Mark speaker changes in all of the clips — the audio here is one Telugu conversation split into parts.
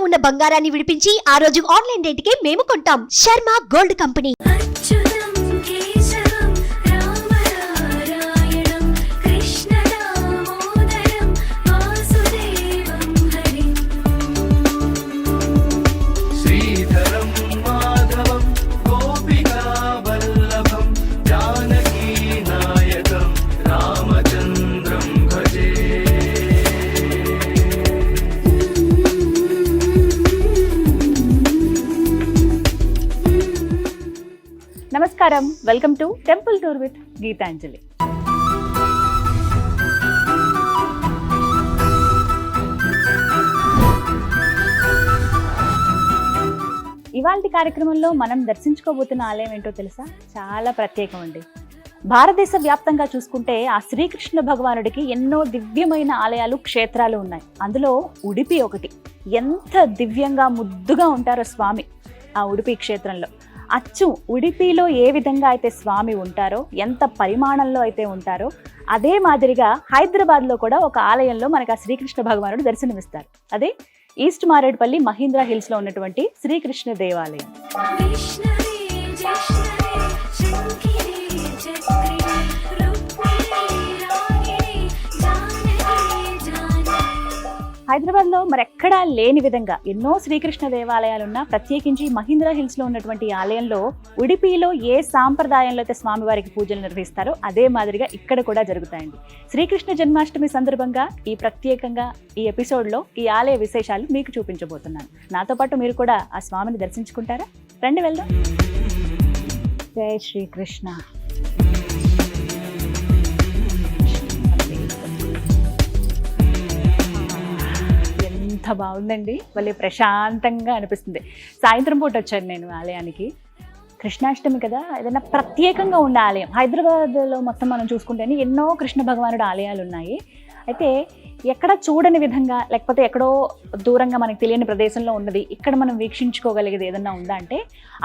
Speaker 1: ఉన్న బంగారాన్ని విడిపించి ఆ రోజు ఆన్లైన్ రేటుకే మేము కొంటాం. Sharma gold company.
Speaker 2: నమస్కారం, welcome to temple tour with Gitanjali. ఇవాల్టి కార్యక్రమంలో మనం దర్శించుకోబోతున్న ఆలయం ఏంటో తెలుసా? చాలా ప్రత్యేకం అండి. భారతదేశ వ్యాప్తంగా చూసుకుంటే ఆ శ్రీకృష్ణ భగవానుడికి ఎన్నో దివ్యమైన ఆలయాలు, క్షేత్రాలు ఉన్నాయి. అందులో ఉడిపి ఒకటి. ఎంత దివ్యంగా ముద్దుగా ఉంటారో స్వామి ఆ ఉడిపి క్షేత్రంలో. అచ్చు ఉడిపిలో ఏ విధంగా అయితే స్వామి ఉంటారో, ఎంత పరిమాణంలో అయితే ఉంటారో, అదే మాదిరిగా హైదరాబాద్లో కూడా ఒక ఆలయంలో మనకు ఆ శ్రీకృష్ణ భగవానుడు దర్శనమిస్తారు. అదే ఈస్ట్ మారేడుపల్లి మహీంద్రా హిల్స్లో ఉన్నటువంటి శ్రీకృష్ణ దేవాలయం. హైదరాబాద్లో మరెక్కడా లేని విధంగా ఎన్నో శ్రీకృష్ణ దేవాలయాలున్నా, ప్రత్యేకించి మహీంద్రా హిల్స్లో ఉన్నటువంటి ఆలయంలో ఉడిపిలో ఏ సాంప్రదాయంలో అయితే స్వామివారికి పూజలు నిర్వహిస్తారో అదే మాదిరిగా ఇక్కడ కూడా జరుగుతాయండి. శ్రీకృష్ణ జన్మాష్టమి సందర్భంగా ఈ ప్రత్యేకంగా ఈ ఎపిసోడ్లో ఈ ఆలయ విశేషాలు మీకు చూపించబోతున్నాను. నాతో పాటు మీరు కూడా ఆ స్వామిని దర్శించుకుంటారా? రండి వెళ్దాం. జై శ్రీకృష్ణ. ఎంత బాగుందండి, భలే ప్రశాంతంగా అనిపిస్తుంది. సాయంత్రం పూట వచ్చాను నేను ఆలయానికి. కృష్ణాష్టమి కదా, ఏదైనా ప్రత్యేకంగా ఉండే ఆలయం. హైదరాబాద్లో మొత్తం మనం చూసుకుంటేనే ఎన్నో కృష్ణ భగవానుడు ఆలయాలు ఉన్నాయి. అయితే ఎక్కడ చూడని విధంగా, లేకపోతే ఎక్కడో దూరంగా మనకు తెలియని ప్రదేశంలో ఉన్నది ఇక్కడ మనం వీక్షించుకోగలిగేది ఏదన్నా ఉందా అంటే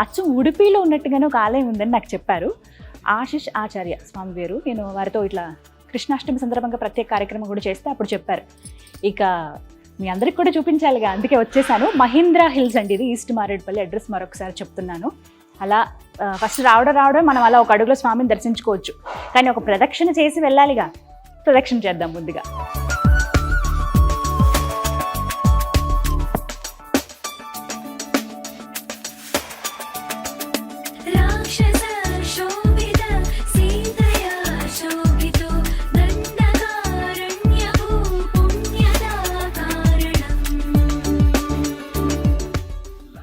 Speaker 2: అచ్చు ఉడిపిలో ఉన్నట్టుగానే ఒక ఆలయం ఉందని నాకు చెప్పారు. ఆశిష్ ఆచార్య స్వామి పేరు. నేను వారితో ఇట్లా కృష్ణాష్టమి సందర్భంగా ప్రత్యేక కార్యక్రమం కూడా చేస్తే అప్పుడు చెప్పారు. ఇక మీ అందరికి కూడా చూపించాలిగా, అందుకే వచ్చేసాను. మహీంద్రా హిల్స్ అండి ఇది, ఈస్ట్ మారేడుపల్లి. అడ్రస్ మరొకసారి చెప్తున్నాను. అలా ఫస్ట్ రావడం మనం అలా ఒక అడుగులో స్వామిని దర్శించుకోవచ్చు, కానీ ఒక ప్రదక్షిణ చేసి వెళ్ళాలిగా. ప్రదక్షిణ చేద్దాం ముందుగా.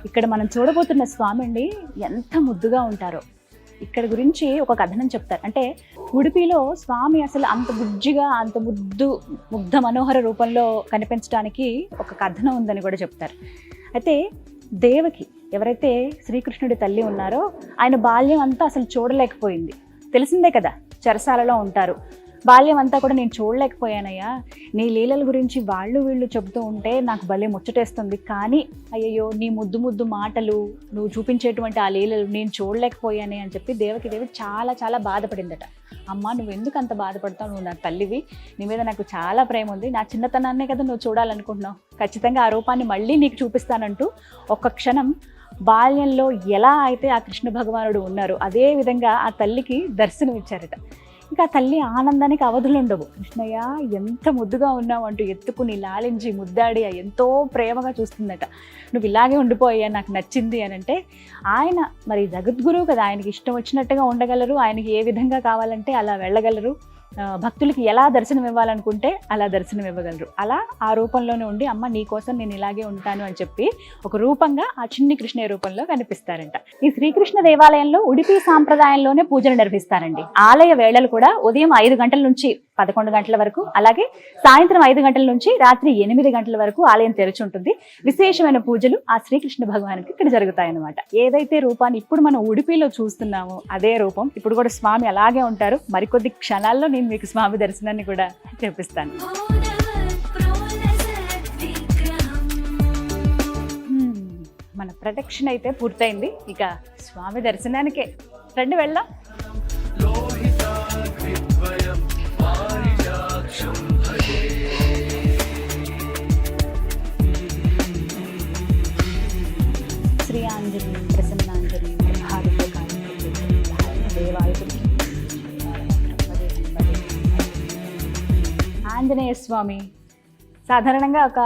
Speaker 2: ఇక్కడ మనం చూడబోతున్న స్వామి అండి ఎంత ముద్దుగా ఉంటారో. ఇక్కడ గురించి ఒక కథనం చెప్తారు. అంటే ఉడిపిలో స్వామి అసలు అంత బుజ్జిగా, అంత ముగ్ధ మనోహర రూపంలో కనిపించడానికి ఒక కథనం ఉందని కూడా చెప్తారు. అయితే దేవకి, ఎవరైతే శ్రీకృష్ణుడి తల్లి ఉన్నారో, ఆయన బాల్యం అంతా అసలు చూడలేకపోయింది. తెలిసిందే కదా, చెరసాలలో ఉంటారు. బాల్యం అంతా కూడా నేను చూడలేకపోయానయ్యా, నీ లీలల గురించి వాళ్ళు వీళ్ళు చెబుతూ ఉంటే నాకు భలే ముచ్చటేస్తుంది, కానీ అయ్యయ్యో నీ ముద్దు మాటలు, నువ్వు చూపించేటువంటి ఆ లీలలు నేను చూడలేకపోయానే అని చెప్పి దేవి చాలా చాలా బాధపడిందట. అమ్మ నువ్వు ఎందుకు అంత బాధపడతావు, నువ్వు నా తల్లివి, నీ మీద నాకు చాలా ప్రేమ ఉంది, నా చిన్నతనాన్నే కదా నువ్వు చూడాలనుకుంటున్నావు, ఖచ్చితంగా ఆ రూపాన్ని మళ్ళీ నీకు చూపిస్తానంటూ ఒక్క క్షణం బాల్యంలో ఎలా అయితే ఆ కృష్ణ భగవానుడు ఉన్నారో అదే విధంగా ఆ తల్లికి దర్శనం ఇచ్చారట. ఇంకా తల్లి ఆనందానికి అవధులు ఉండవు. కృష్ణయ్య ఎంత ముద్దుగా ఉన్నావు అంటూ ఎత్తుకుని లాలించి ముద్దాడి ఎంతో ప్రేమగా చూస్తుందట. నువ్వు ఇలాగే ఉండిపోయా, నాకు నచ్చింది అని అంటే ఆయన మరి జగద్గురువు కదా, ఆయనకి ఇష్టం వచ్చినట్టుగా ఉండగలరు, ఆయనకి ఏ విధంగా కావాలంటే అలా వెళ్ళగలరు. భక్తులకి ఎలా దర్శనం ఇవ్వాలనుకుంటే అలా దర్శనం ఇవ్వగలరు. అలా ఆ రూపంలోనే ఉండి అమ్మ నీ కోసం నేను ఇలాగే ఉంటాను అని చెప్పి ఒక రూపంగా ఆ చిన్ని కృష్ణయ్య రూపంలో కనిపిస్తారంట. ఈ శ్రీకృష్ణ దేవాలయంలో ఉడిపి సాంప్రదాయంలోనే పూజలు నిర్వహిస్తారండి. ఆలయ వేళలు కూడా ఉదయం 5 గంటల నుంచి 11 గంటల వరకు, అలాగే సాయంత్రం 5 గంటల నుంచి రాత్రి 8 గంటల వరకు ఆలయం తెరిచి ఉంటుంది. విశేషమైన పూజలు ఆ శ్రీకృష్ణ భగవానికి ఇక్కడ జరుగుతాయన్నమాట. ఏదైతే రూపాన్ని ఇప్పుడు మనం ఉడిపిలో చూస్తున్నామో అదే రూపం ఇప్పుడు కూడా స్వామి అలాగే ఉంటారు. మరికొద్ది క్షణాల్లో నేను మీకు స్వామి దర్శనాన్ని కూడా చేపిస్తాను. మన ప్రదక్షిణ అయితే పూర్తయింది, ఇక స్వామి దర్శనానికే రండి వెళ్దాం. స్వామి? సాధారణంగా ఒక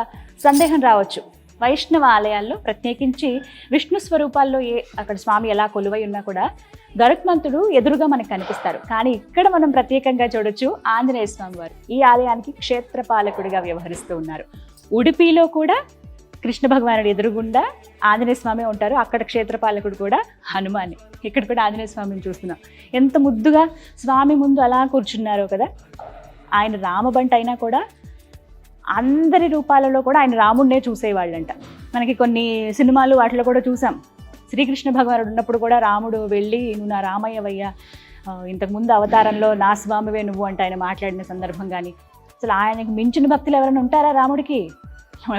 Speaker 2: సందేహం రావచ్చు, వైష్ణవ ఆలయాల్లో ప్రత్యేకించి విష్ణు స్వరూపాల్లో అక్కడ స్వామి ఎలా కొలువై ఉన్నా కూడా గరుత్మంతుడు ఎదురుగా మనకు కనిపిస్తారు. కానీ ఇక్కడ మనం ప్రత్యేకంగా చూడొచ్చు ఆంజనేయ స్వామి వారు ఈ ఆలయానికి క్షేత్రపాలకుడిగా వ్యవహరిస్తూ ఉన్నారు. ఉడిపిలో కూడా కృష్ణ భగవానుడు ఎదురుగుండా ఆంజనేయ స్వామి ఉంటారు. అక్కడ క్షేత్రపాలకుడు కూడా హనుమాని. ఇక్కడ కూడా ఆంజనేయ స్వామిని చూస్తున్నాం. ఎంత ముద్దుగా స్వామి ముందు అలా కూర్చున్నారో కదా. ఆయన రామబంట అయినా కూడా అందరి రూపాలలో కూడా ఆయన రాముడినే చూసేవాళ్ళంట. మనకి కొన్ని సినిమాలు వాటిలో కూడా చూసాం. శ్రీకృష్ణ భగవానుడు ఉన్నప్పుడు కూడా రాముడు వెళ్ళి నువ్వు నా రామయ్యవయ్యా, ఇంతకుముందు అవతారంలో నా స్వామివే నువ్వు అంటే ఆయన మాట్లాడిన సందర్భం. కానీ అసలు ఆయనకు మించిన భక్తులు ఎవరైనా ఉంటారా రాముడికి?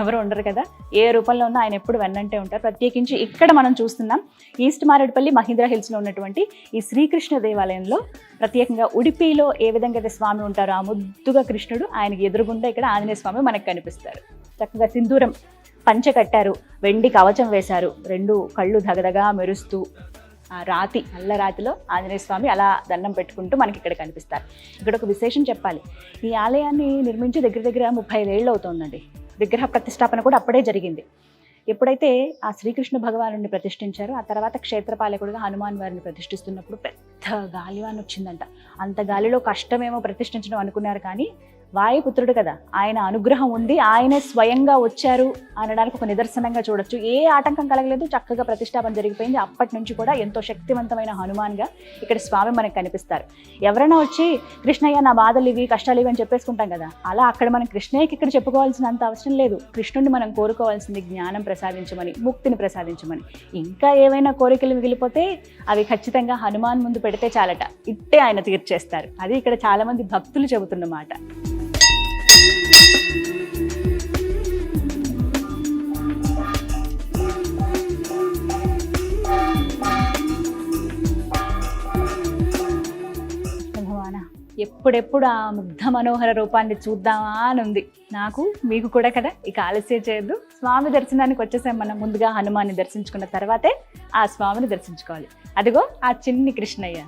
Speaker 2: ఎవరు ఉండరు కదా. ఏ రూపంలో ఉన్నా ఆయన ఎప్పుడు వెన్నంటే ఉంటారు. ప్రత్యేకించి ఇక్కడ మనం చూస్తున్నాం ఈస్ట్ మారేడుపల్లి మహీంద్రా హిల్స్లో ఉన్నటువంటి ఈ శ్రీకృష్ణ దేవాలయంలో ప్రత్యేకంగా ఉడిపిలో ఏ విధంగా అయితే స్వామి ఉంటారో ఆ ముద్దుగా కృష్ణుడు, ఆయనకి ఎదురుగుండా ఇక్కడ ఆంజనేయ స్వామి మనకు కనిపిస్తారు. చక్కగా సింధూరం పంచె కట్టారు, వెండి కవచం వేశారు, 2 కళ్ళు దగదగా మెరుస్తూ ఆ రాతి నల్ల రాతిలో ఆంజనేయ స్వామి అలా దండం పెట్టుకుంటూ మనకి ఇక్కడ కనిపిస్తారు. ఇక్కడ ఒక విశేషం చెప్పాలి. ఈ ఆలయాన్ని నిర్మించి దగ్గర దగ్గర 35 ఏళ్ళు అవుతుందండి. విగ్రహ ప్రతిష్టాపన కూడా అప్పుడే జరిగింది. ఎప్పుడైతే ఆ శ్రీకృష్ణ భగవానుడిని ప్రతిష్ఠించారో ఆ తర్వాత క్షేత్రపాలకుడిగా హనుమాన్ వారిని ప్రతిష్ఠిస్తున్నప్పుడు పెద్ద గాలివాన్ వచ్చిందంట. అంత గాలిలో కష్టమేమో ప్రతిష్ఠించడం అనుకున్నారు. కానీ వాయుపుత్రుడు కదా, ఆయన అనుగ్రహం ఉంది, ఆయనే స్వయంగా వచ్చారు అనడానికి ఒక నిదర్శనంగా చూడొచ్చు. ఏ ఆటంకం కలగలేదు, చక్కగా ప్రతిష్టాపన జరిగిపోయింది. అప్పటి నుంచి కూడా ఎంతో శక్తివంతమైన హనుమాన్గా ఇక్కడ స్వామి మనకు కనిపిస్తారు. ఎవరైనా వచ్చి కృష్ణయ్య నా బాధలు ఇవి కష్టాలు ఇవి అని చెప్పేసుకుంటాం కదా, అలా అక్కడ మనం కృష్ణయ్యకి ఇక్కడ చెప్పుకోవాల్సినంత అవసరం లేదు. కృష్ణుడిని మనం కోరుకోవాల్సింది జ్ఞానం ప్రసాదించమని, ముక్తిని ప్రసాదించమని. ఇంకా ఏవైనా కోరికలు మిగిలిపోతే అవి ఖచ్చితంగా హనుమాన్ ముందు పెడితే చాలట, ఇట్టే ఆయన తీర్చేస్తారు. అది ఇక్కడ చాలా మంది భక్తులు చెబుతున్నమాట. ఎప్పుడెప్పుడు ఆ ముగ్ధ మనోహర రూపాన్ని చూద్దామా అని ఉంది నాకు, మీకు కూడా కదా. ఇక ఆలస్యం చేయొద్దు, స్వామి దర్శనానికి వచ్చేసాం మనం. ముందుగా హనుమాన్ని దర్శించుకున్న తర్వాతే ఆ స్వామిని దర్శించుకోవాలి. అదిగో ఆ చిన్ని కృష్ణయ్య.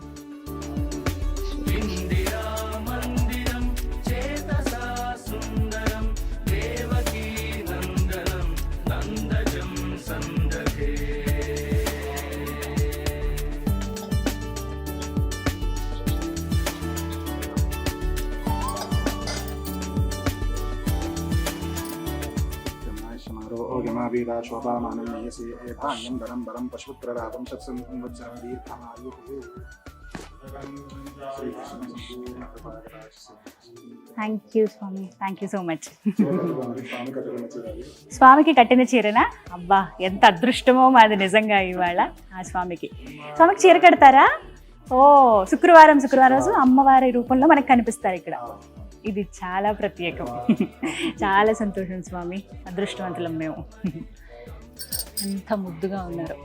Speaker 3: वीरा शोभामानं नयसि एतान्यं वरं वरं पशुपुत्ररातं सत्सन्तं वज्रं दीर्घमायुः
Speaker 2: thank you swami, thank you so much. స్వామికి కట్టిన చీరనా? అబ్బా ఎంత అదృష్టమో మాది నిజంగా ఇవాళ. ఆ స్వామికి చీర కడతారా? ఓ శుక్రవారం రోజు అమ్మవారి రూపంలో మనకు కనిపిస్తారు ఇక్కడ. ఇది చాలా ప్రత్యేకం. చాలా సంతోషం స్వామి, అదృష్టవంతులం మేము. ఎంత ముద్దుగా ఉన్నారు.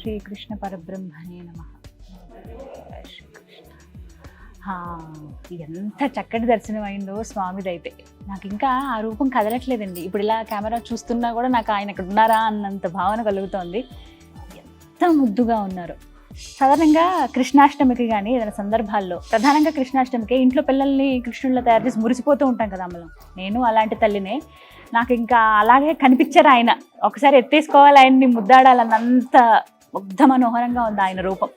Speaker 2: శ్రీకృష్ణ పరబ్రహ్మణే నమః. ఎంత చక్కటి దర్శనం అయిందో స్వామిదైతే. నాకు ఇంకా ఆ రూపం కదలట్లేదండి. ఇప్పుడు ఇలా కెమెరా చూస్తున్నా కూడా నాకు ఆయన ఇక్కడ ఉన్నారా అన్నంత భావన కలుగుతోంది. ఎంత ముద్దుగా ఉన్నారు. సాధారణంగా కృష్ణాష్టమికి కానీ ఏదైనా సందర్భాల్లో, ప్రధానంగా కృష్ణాష్టమికి ఇంట్లో పిల్లల్ని కృష్ణుల్లో తయారు చేసి మురిసిపోతూ ఉంటాం కదా అమ్మలం. నేను అలాంటి తల్లినే. నాకు ఇంకా అలాగే కనిపించారు ఆయన. ఒకసారి ఎత్తేసుకోవాలి ఆయన్ని, ముద్దాడాలన్నంత ముగ్ధ మనోహరంగా ఉంది ఆయన రూపం.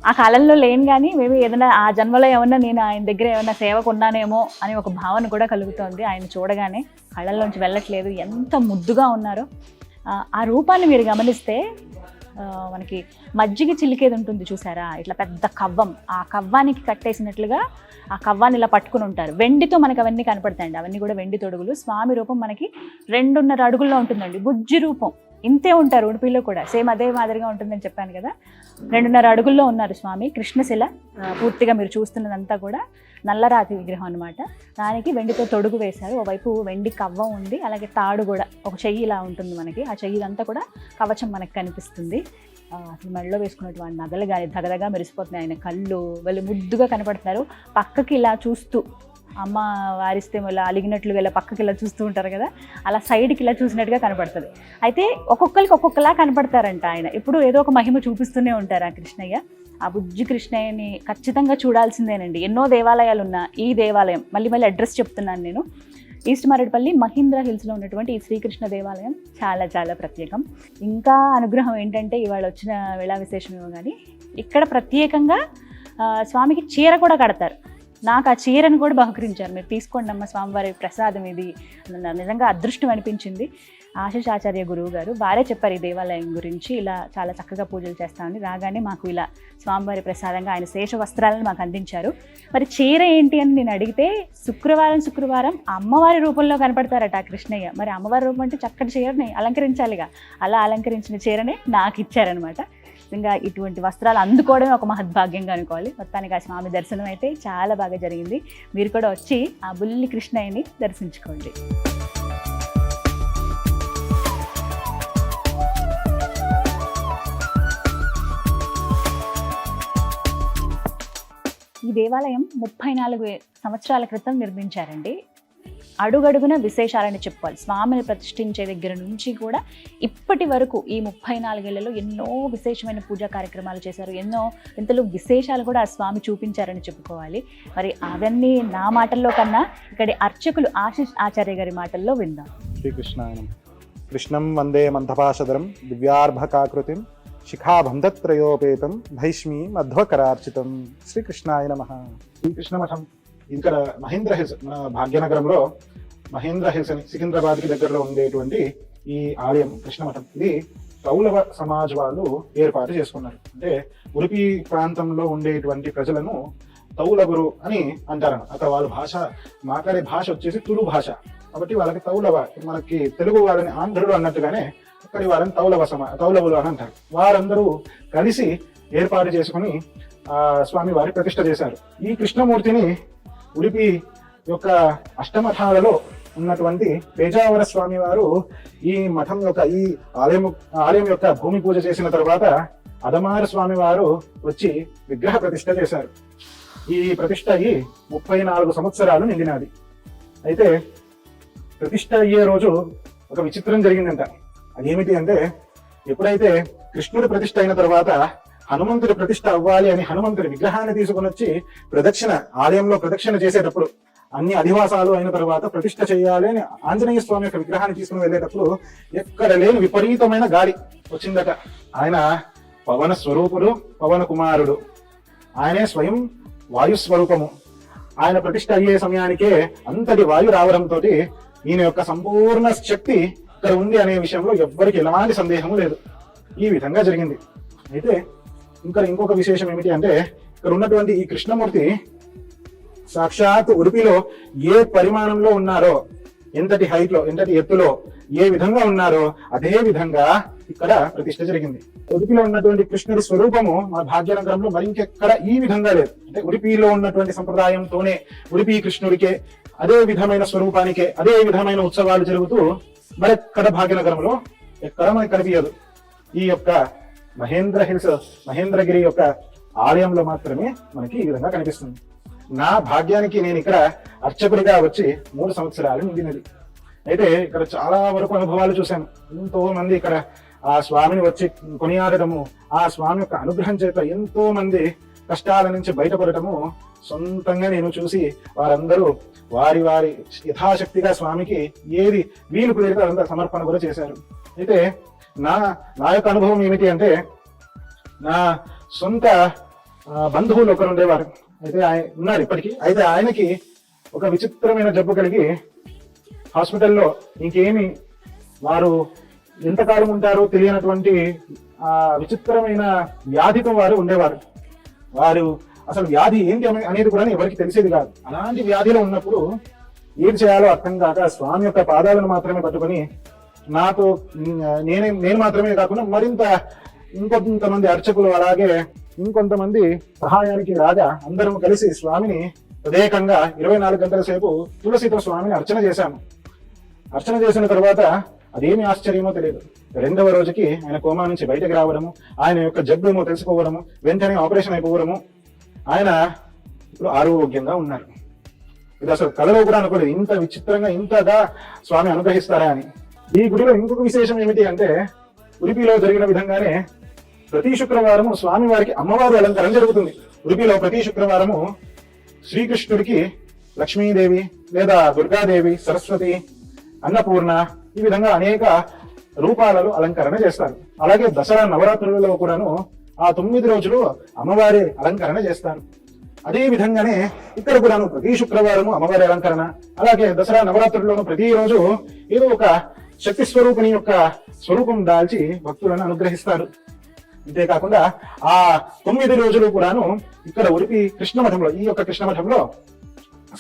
Speaker 2: ఆ కాలంలో లేను కానీ మేము ఏదైనా ఆ జన్మలో ఏమన్నా నేను ఆయన దగ్గర ఏమన్నా సేవకు ఉన్నానేమో అని ఒక భావన కూడా కలుగుతోంది. ఆయన చూడగానే కళ్ళల్లోంచి వెళ్ళట్లేదు, ఎంత ముద్దుగా ఉన్నారో. ఆ రూపాన్ని మీరు గమనిస్తే మనకి మజ్జిగ చిలికేది ఉంటుంది చూసారా, ఇట్లా పెద్ద కవ్వం, ఆ కవ్వానికి కట్టేసినట్లుగా ఆ కవ్వాన్ని ఇలా పట్టుకుని ఉంటారు. వెండితో మనకు అవన్నీ కనపడతాయండి, అవన్నీ కూడా వెండి తొడుగులు. స్వామి రూపం మనకి 2.5 అడుగుల్లో ఉంటుందండి, బుజ్జి రూపం. ఇంతే ఉంటారు ఉడిపిలో కూడా, సేమ్ అదే మాదిరిగా ఉంటుందని చెప్పాను కదా. 2.5 అడుగుల్లో ఉన్నారు స్వామి. కృష్ణశిల పూర్తిగా మీరు చూస్తున్నదంతా కూడా నల్లరాతి విగ్రహం అనమాట. దానికి వెండితో తొడుగు వేశారు. ఓవైపు వెండి కవ్వం ఉంది, అలాగే తాడు కూడా, ఒక చెయ్యి ఇలా ఉంటుంది మనకి. ఆ చెయ్యిదంతా కూడా కవచం మనకు కనిపిస్తుంది. అసలు మెడలో వేసుకున్నటువంటి నగలు కానీ దగదగా మెరిసిపోతున్నాయి. ఆయన కళ్ళు వాళ్ళు ముద్దుగా కనపడుతున్నారు. పక్కకి ఇలా చూస్తూ అమ్మ వారిస్తే ఇలా అలిగినట్లుగా ఇలా పక్కకి ఇలా చూస్తూ ఉంటారు కదా, అలా సైడ్కి ఇలా చూసినట్టుగా కనపడుతుంది. అయితే ఒక్కొక్కరికి ఒక్కొక్కలా కనపడతారంట ఆయన. ఇప్పుడు ఏదో ఒక మహిమ చూపిస్తూనే ఉంటారు ఆ కృష్ణయ్య. ఆ బుజ్జి కృష్ణయ్యని ఖచ్చితంగా చూడాల్సిందేనండి. ఎన్నో దేవాలయాలు ఉన్న ఈ దేవాలయం, మళ్ళీ మళ్ళీ అడ్రస్ చెప్తున్నాను నేను, ఈస్ట్ మారేడుపల్లి మహీంద్రా హిల్స్లో ఉన్నటువంటి ఈ శ్రీకృష్ణ దేవాలయం చాలా చాలా ప్రత్యేకం. ఇంకా అనుగ్రహం ఏంటంటే ఇవాళ వచ్చిన వేళా విశేషమేమో కానీ ఇక్కడ ప్రత్యేకంగా స్వామికి చీర కూడా కడతారు. నాకు ఆ చీరను కూడా బహుకరించారు. మీరు తీసుకోండి అమ్మ, స్వామివారి ప్రసాదం ఇది. నిజంగా అదృష్టం అనిపించింది. ఆశీష్ ఆచార్య గురువు గారు వారే చెప్పారు ఈ దేవాలయం గురించి, ఇలా చాలా చక్కగా పూజలు చేస్తామని. రాగానే మాకు ఇలా స్వామివారి ప్రసాదంగా ఆయన శేష వస్త్రాలను మాకు అందించారు. మరి చీర ఏంటి అని నేను అడిగితే శుక్రవారం అమ్మవారి రూపంలో కనపడతారట ఆ కృష్ణయ్య. మరి అమ్మవారి రూపం అంటే చక్కటి చీరని అలంకరించాలిగా, అలా అలంకరించిన చీరనే నాకు ఇచ్చారనమాట. నిజంగా ఇటువంటి వస్త్రాలు అందుకోవడమే ఒక మహద్భాగ్యంగా అనుకోవాలి. మొత్తానికి ఆ స్వామి దర్శనం అయితే చాలా బాగా జరిగింది. మీరు కూడా వచ్చి ఆ బుల్లి కృష్ణయ్యని దర్శించుకోండి. ఈ దేవాలయం 34 సంవత్సరాల క్రితం నిర్మించారండి. అడుగడుగున విశేషాలని చెప్పుకోవాలి. స్వామిని ప్రతిష్ఠించే దగ్గర నుంచి కూడా ఇప్పటి వరకు ఈ 34 ఏళ్లలో ఎన్నో విశేషమైన పూజా కార్యక్రమాలు చేశారు. ఎంతలో విశేషాలు కూడా ఆ స్వామి చూపించారని చెప్పుకోవాలి. మరి అవన్నీ నా మాటల్లో కన్నా ఇక్కడి అర్చకులు ఆశీష్ ఆచార్య గారి మాటల్లో విందాం.
Speaker 3: శ్రీకృష్ణాయనం. కృష్ణం వందే మంథపాశధరం దివ్యార్భకాకృతిం శిఖాబంధత్రయోపేతం భైష్మీ మధ్వకరార్చితం. శ్రీకృష్ణాయ నమః. శ్రీకృష్ణ మఠం ఇక్కడ మహేంద్ర హిల్స్, మన భాగ్యనగరంలో మహేంద్ర హిల్స్ అని సికింద్రాబాద్కి దగ్గరలో ఉండేటువంటి ఈ ఆలయం కృష్ణ మఠం, ఇది తౌలవ సమాజ్ వాళ్ళు ఏర్పాటు చేసుకున్నారు. అంటే ఉడిపి ప్రాంతంలో ఉండేటువంటి ప్రజలను తౌలగురు అని అంటారు. అక్కడ వాళ్ళ భాష మాట్లాడే భాష వచ్చేసి తులు భాష, కాబట్టి వాళ్ళకి తౌలవ, మనకి తెలుగు వాళ్ళని ఆంధ్రులు అన్నట్టుగానే అక్కడి వాళ్ళని తౌలవులు అని అంటారు. వారందరూ కలిసి ఏర్పాటు చేసుకుని స్వామి వారి ప్రతిష్ఠ చేశారు. ఈ కృష్ణమూర్తిని ఉడిపి యొక్క అష్టమఠాలలో ఉన్నటువంటి పేజావర స్వామి వారు ఈ మఠం యొక్క ఈ ఆలయం యొక్క భూమి పూజ చేసిన తర్వాత అదమార స్వామి వారు వచ్చి విగ్రహ ప్రతిష్ఠ చేశారు. ఈ ప్రతిష్ఠ అయ్యి 34 సంవత్సరాలు నిండినది. అయితే ప్రతిష్ఠ అయ్యే రోజు ఒక విచిత్రం జరిగిందంట. అదేమిటి అంటే, ఎప్పుడైతే కృష్ణుడి ప్రతిష్ఠ అయిన తర్వాత హనుమంతుడి ప్రతిష్ఠ అవ్వాలి అని హనుమంతుడి విగ్రహాన్ని తీసుకుని వచ్చి ఆలయంలో ప్రదక్షిణ చేసేటప్పుడు, అన్ని అధివాసాలు అయిన తర్వాత ప్రతిష్ఠ చేయాలి అని ఆంజనేయ స్వామి యొక్క విగ్రహాన్ని తీసుకుని వెళ్ళేటప్పుడు ఎక్కడ లేని విపరీతమైన గాలి వచ్చిందట. ఆయన పవన స్వరూపుడు, పవన కుమారుడు, ఆయనే స్వయం వాయుస్వరూపము. ఆయన ప్రతిష్ఠ అయ్యే సమయానికే అంతటి వాయు రావడంతో ఈయన యొక్క సంపూర్ణ శక్తి ఇక్కడ ఉంది అనే విషయంలో ఎవ్వరికి ఎలాంటి సందేహము లేదు. ఈ విధంగా జరిగింది. అయితే ఇంకొక విశేషం ఏమిటి అంటే, ఇక్కడ ఉన్నటువంటి ఈ కృష్ణమూర్తి సాక్షాత్ ఉడిపిలో ఏ పరిమాణంలో ఉన్నారో, ఎంతటి హైట్ లో, ఎంతటి ఎత్తులో ఏ విధంగా ఉన్నారో అదే విధంగా ఇక్కడ ప్రతిష్ఠ జరిగింది. ఉడిపిలో ఉన్నటువంటి కృష్ణుడి స్వరూపము మన భాగ్యనగరంలో మరింకెక్కడ ఈ విధంగా లేదు. అంటే ఉడిపిలో ఉన్నటువంటి సంప్రదాయంతోనే ఉడిపి కృష్ణుడికే అదే విధమైన స్వరూపానికే అదే విధమైన ఉత్సవాలు జరుగుతూ మరెక్కడ భాగ్యనగరంలో ఎక్కడ మనకి కనిపించదు. ఈ యొక్క మహేంద్ర హిల్స్, మహేంద్రగిరి యొక్క ఆలయంలో మాత్రమే మనకి ఈ విధంగా కనిపిస్తుంది. నా భాగ్యానికి నేను ఇక్కడ అర్చకుడిగా వచ్చి 3 సంవత్సరాలు నిండినది. అయితే ఇక్కడ చాలా వరకు అనుభవాలు చూశాను. ఎంతో మంది ఇక్కడ ఆ స్వామిని వచ్చి కొనియాడటము, ఆ స్వామి యొక్క అనుగ్రహం చేత ఎంతో మంది కష్టాల నుంచి బయటపడటము సొంతంగా నేను చూసి, వారందరూ వారి యథాశక్తిగా స్వామికి ఏది వీలు కుదిరితే అదంతా సమర్పణ కూడా చేశారు. అయితే నా యొక్క అనుభవం ఏమిటి అంటే, నా సొంత బంధువులు ఒకరు ఉండేవారు. అయితే ఆయన ఉన్నారు ఇప్పటికీ. అయితే ఆయనకి ఒక విచిత్రమైన జబ్బు కలిగి హాస్పిటల్లో ఇంకేమి వారు ఎంతకాలం ఉంటారో తెలియనటువంటి విచిత్రమైన వ్యాధితో వారు ఉండేవారు. వారు అసలు వ్యాధి ఏంటి అనేది కూడా ఎవరికి తెలిసేది కాదు. అలాంటి వ్యాధిలో ఉన్నప్పుడు ఏం చేయాలో అర్థం కాక స్వామి యొక్క పాదాలను మాత్రమే పట్టుకొని, నేను మాత్రమే కాకుండా మరింత ఇంకొంతమంది అర్చకులు అలాగే ఇంకొంతమంది సహాయానికి రాగా అందరం కలిసి స్వామిని ప్రత్యేకంగా 24 గంటల సేపు తులసితో స్వామిని అర్చన చేశాము. అర్చన చేసిన తర్వాత అదేమి ఆశ్చర్యమో తెలియదు, 2వ రోజుకి ఆయన కోమా నుంచి బయటకు రావడము, ఆయన యొక్క జబ్బు ఏమో తెలుసుకోవడము, వెంటనే ఆపరేషన్ అయిపోవడము, ఆయన ఇప్పుడు ఆరోగ్యంగా ఉన్నారు. ఇది అసలు కళలో కూడా అనుకోలేదు, ఇంత విచిత్రంగా ఇంతగా స్వామి అనుగ్రహిస్తారా అని. ఈ గుడిలో ఇంకొక విశేషం ఏమిటి అంటే, ఉడిపిలో జరిగిన విధంగానే ప్రతి శుక్రవారము స్వామి వారికి అమ్మవారి అలంకరణ జరుగుతుంది. ఉడిపిలో ప్రతి శుక్రవారము శ్రీకృష్ణుడికి లక్ష్మీదేవి లేదా దుర్గాదేవి, సరస్వతి, అన్నపూర్ణ ఈ విధంగా అనేక రూపాలలో అలంకరణ చేస్తారు. అలాగే దసరా నవరాత్రులలో కూడాను ఆ 9 రోజులు అమ్మవారి అలంకరణ చేస్తారు. అదే విధంగానే ఇక్కడ కూడాను ప్రతి శుక్రవారము అమ్మవారి అలంకరణ, అలాగే దసరా నవరాత్రుల్లోనూ ప్రతిరోజు ఏదో ఒక శక్తి స్వరూపిణి యొక్క స్వరూపం దాల్చి భక్తులను అనుగ్రహిస్తారు. అంతేకాకుండా ఆ 9 రోజులు కూడాను ఇక్కడ ఉడిపి కృష్ణమఠంలో, ఈ యొక్క కృష్ణమఠంలో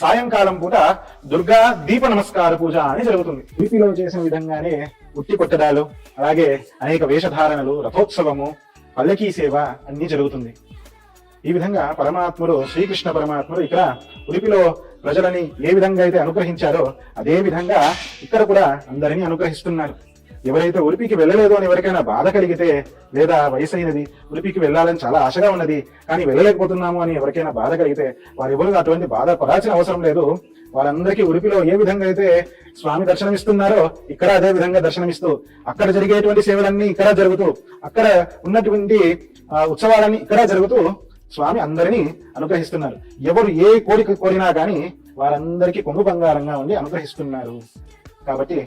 Speaker 3: సాయంకాలం పూట దుర్గా దీప నమస్కార పూజ అని జరుగుతుంది. ఉడిపిలో చేసిన విధంగానే ఉట్టి కొట్టడాలు, అలాగే అనేక వేషధారణలు, రథోత్సవము, పల్లకీ సేవ అన్ని జరుగుతుంది. ఈ విధంగా పరమాత్ముడు, శ్రీకృష్ణ పరమాత్ముడు ఇక్కడ ఉడిపిలో ప్రజలని ఏ విధంగా అయితే అనుగ్రహించారో అదే విధంగా ఇక్కడ కూడా అందరినీ అనుగ్రహిస్తున్నారు. ఎవరైతే ఉడిపికి వెళ్ళలేదు అని ఎవరికైనా బాధ కలిగితే, లేదా వయసైనది ఉడిపికి వెళ్ళాలని చాలా ఆశగా ఉన్నది కానీ వెళ్ళలేకపోతున్నాము అని ఎవరికైనా బాధ కలిగితే, వారెవరు అటువంటి బాధ పడాల్సిన అవసరం లేదు. వారందరికీ ఉడిపిలో ఏ విధంగా అయితే స్వామి దర్శనమిస్తున్నారో ఇక్కడ అదే విధంగా దర్శనమిస్తూ, అక్కడ జరిగేటువంటి సేవలన్నీ ఇక్కడ జరుగుతూ, అక్కడ ఉన్నటువంటి ఉత్సవాలన్నీ ఇక్కడ జరుగుతూ స్వామి అందరినీ అనుగ్రహిస్తున్నారు. ఎవరు ఏ కోరిక కోరినా కానీ వారందరికీ కొంగు బంగారంగా ఉండి అనుగ్రహిస్తున్నారు. కాబట్టి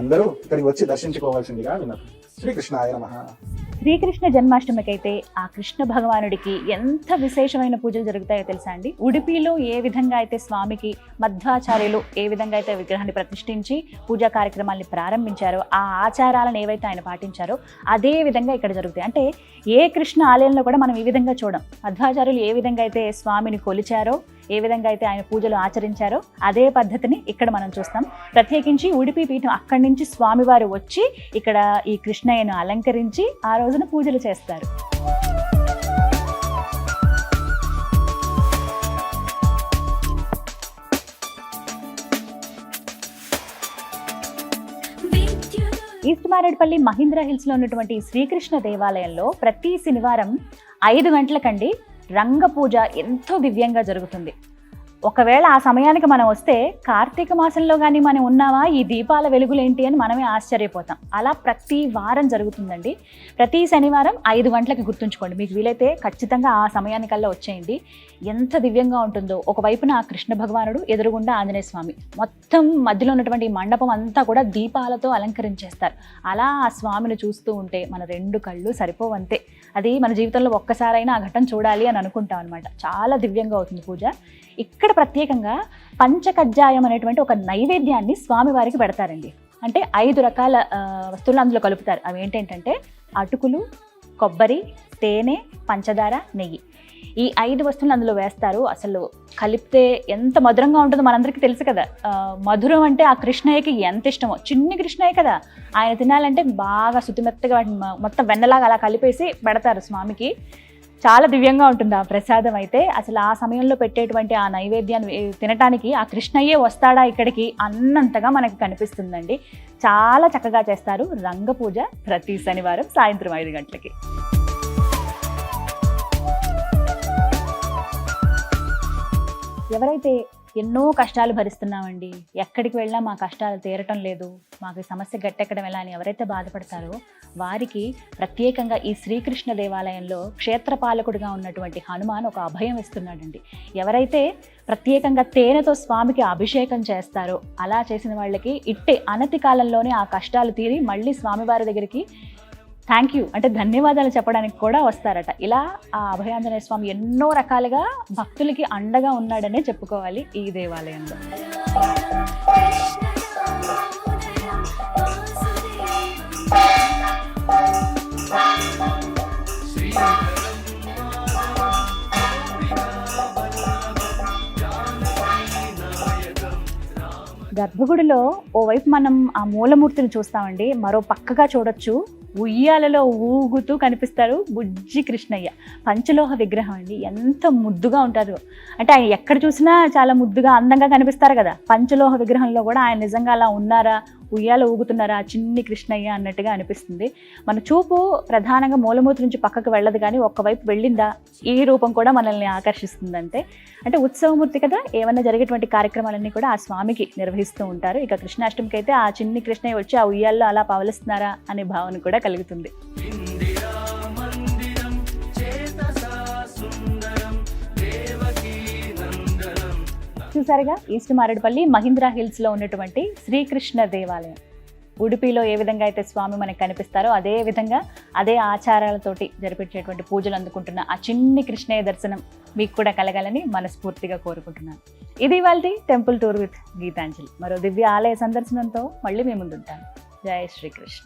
Speaker 3: అందరూ ఇక్కడికి వచ్చి దర్శించుకోవాల్సిందిగా విన్నది. శ్రీకృష్ణాయ నమః.
Speaker 2: శ్రీకృష్ణ జన్మాష్టమికి అయితే ఆ కృష్ణ భగవానుడికి ఎంత విశేషమైన పూజలు జరుగుతాయో తెలుసా అండి. ఉడిపిలో ఏ విధంగా అయితే స్వామికి మధ్వాచార్యులు ఏ విధంగా అయితే విగ్రహాన్ని ప్రతిష్ఠించి పూజా కార్యక్రమాల్ని ప్రారంభించారో, ఆ ఆచారాలను ఏవైతే ఆయన పాటించారో అదే విధంగా ఇక్కడ జరుగుతాయి. అంటే ఏ కృష్ణ ఆలయంలో కూడా మనం ఈ విధంగా చూడం. మధ్వాచార్యులు ఏ విధంగా అయితే స్వామిని కొలిచారో, ఏ విధంగా అయితే ఆయన పూజలు ఆచరించారో అదే పద్ధతిని ఇక్కడ మనం చూస్తాం. ప్రత్యేకించి ఉడిపి పీఠం అక్కడి నుంచి స్వామివారు వచ్చి ఇక్కడ ఈ కృష్ణయ్యను అలంకరించి ఆ రోజున పూజలు చేస్తారు. ఈస్ట్ మారేడుపల్లి మహీంద్రా హిల్స్ లో ఉన్నటువంటి శ్రీకృష్ణ దేవాలయంలో ప్రతి శనివారం 5 గంటలకండి రంగ పూజ ఎంతో దివ్యంగా జరుగుతుంది. ఒకవేళ ఆ సమయానికి మనం వస్తే కార్తీక మాసంలో కానీ మనం ఉన్నామా, ఈ దీపాల వెలుగులేంటి అని మనమే ఆశ్చర్యపోతాం. అలా ప్రతి వారం జరుగుతుందండి. ప్రతి శనివారం 5 గంటలకి గుర్తుంచుకోండి. మీకు వీలైతే ఖచ్చితంగా ఆ సమయానికల్లా వచ్చేయండి. ఎంత దివ్యంగా ఉంటుందో. ఒకవైపున ఆ కృష్ణ భగవానుడు, ఎదురుగుండా ఆంజనేయ స్వామి, మొత్తం మధ్యలో ఉన్నటువంటి మండపం అంతా కూడా దీపాలతో అలంకరించేస్తారు. అలా ఆ స్వామిని చూస్తూ ఉంటే మన 2 కళ్ళు సరిపోవంతే. అది మన జీవితంలో ఒక్కసారైనా ఆ ఘటన చూడాలి అని అనుకుంటాం అనమాట. చాలా దివ్యంగా అవుతుంది పూజ. ఇక్కడ ప్రత్యేకంగా పంచకజ్జాయం అనేటువంటి ఒక నైవేద్యాన్ని స్వామివారికి పెడతారండి. అంటే 5 రకాల వస్తువులు అందులో కలుపుతారు. అవి ఏంటంటే అటుకులు, కొబ్బరి, తేనె, పంచదార, నెయ్యి. ఈ 5 వస్తువులు అందులో వేస్తారు. అసలు కలిపితే ఎంత మధురంగా ఉంటుందో మనందరికీ తెలుసు కదా. మధురం అంటే ఆ కృష్ణయ్యకి ఎంత ఇష్టమో. చిన్ని కృష్ణయ్య కదా, ఆయన తినాలంటే బాగా శుతిమెత్తగా మొత్తం వెన్నలాగా అలా కలిపేసి పెడతారు స్వామికి. చాలా దివ్యంగా ఉంటుంది ఆ ప్రసాదం అయితే. అసలు ఆ సమయంలో పెట్టేటువంటి ఆ నైవేద్యాన్ని తినటానికి ఆ కృష్ణయ్యే వస్తాడా ఇక్కడికి అన్నంతగా మనకి కనిపిస్తుందండి. చాలా చక్కగా చేస్తారు రంగ పూజ ప్రతి శనివారం సాయంత్రం 5 గంటలకి. ఎవరైతే ఎన్నో కష్టాలు భరిస్తున్నామండి, ఎక్కడికి వెళ్ళినా మా కష్టాలు తీరటం లేదు, మాకు సమస్య గట్టెక్కడం ఎలా అని ఎవరైతే బాధపడతారో వారికి ప్రత్యేకంగా ఈ శ్రీకృష్ణ దేవాలయంలో క్షేత్రపాలకుడిగా ఉన్నటువంటి హనుమాన్ ఒక అభయం ఇస్తున్నాడండి. ఎవరైతే ప్రత్యేకంగా తేనెతో స్వామికి అభిషేకం చేస్తారో అలా చేసిన వాళ్ళకి ఇట్టే అనతి కాలంలోనే ఆ కష్టాలు తీరి మళ్ళీ స్వామివారి దగ్గరికి థ్యాంక్ యూ అంటే ధన్యవాదాలు చెప్పడానికి కూడా వస్తారట. ఇలా ఆ అభయాంజనేయ స్వామి ఎన్నో రకాలుగా భక్తులకి అండగా ఉన్నాడనే చెప్పుకోవాలి ఈ దేవాలయంలో. గర్భగుడిలో ఓవైపు మనం ఆ మూలమూర్తిని చూస్తామండి, మరో పక్కగా చూడొచ్చు ఉయ్యాలలో ఊగుతూ కనిపిస్తారు బుజ్జి కృష్ణయ్య. పంచలోహ విగ్రహం అండి, ఎంత ముద్దుగా ఉంటారు అంటే ఆయన ఎక్కడ చూసినా చాలా ముద్దుగా అందంగా కనిపిస్తారు కదా. పంచలోహ విగ్రహంలో కూడా ఆయన నిజంగా అలా ఉన్నారా, ఉయ్యాల ఊగుతున్నారా చిన్ని కృష్ణయ్య అన్నట్టుగా అనిపిస్తుంది. మన చూపు ప్రధానంగా మూలమూతి నుంచి పక్కకు వెళ్ళదు, కానీ ఒక్కవైపు వెళ్ళిందా ఈ రూపం కూడా మనల్ని ఆకర్షిస్తుందంటే. అంటే ఉత్సవమూర్తి కదా, ఏమన్నా జరిగేటువంటి కార్యక్రమాలన్నీ కూడా ఆ స్వామికి నిర్వహిస్తూ ఉంటారు. ఇక కృష్ణాష్టమికి అయితే ఆ చిన్ని కృష్ణయ్య వచ్చి ఆ ఉయ్యాల్లో అలా పవలిస్తున్నారా అనే భావన కూడా కలుగుతుంది. చూసారుగా, ఈస్ట్ మారేడుపల్లి మహీంద్రా హిల్స్ లో ఉన్నటువంటి శ్రీకృష్ణ దేవాలయం. ఉడిపిలో ఏ విధంగా అయితే స్వామి మనకు కనిపిస్తారో అదే విధంగా అదే ఆచారాలతోటి జరిపించేటువంటి పూజలు అందుకుంటున్న ఆ చిన్ని కృష్ణయ్య దర్శనం మీకు కూడా కలగాలని మనస్ఫూర్తిగా కోరుకుంటున్నాను. ఇది ఇవాల్టి టెంపుల్ టూర్ విత్ గీతాంజలి. మరో దివ్య ఆలయ సందర్శనంతో మళ్ళీ మీ ముందుంటాను. జై శ్రీకృష్ణ.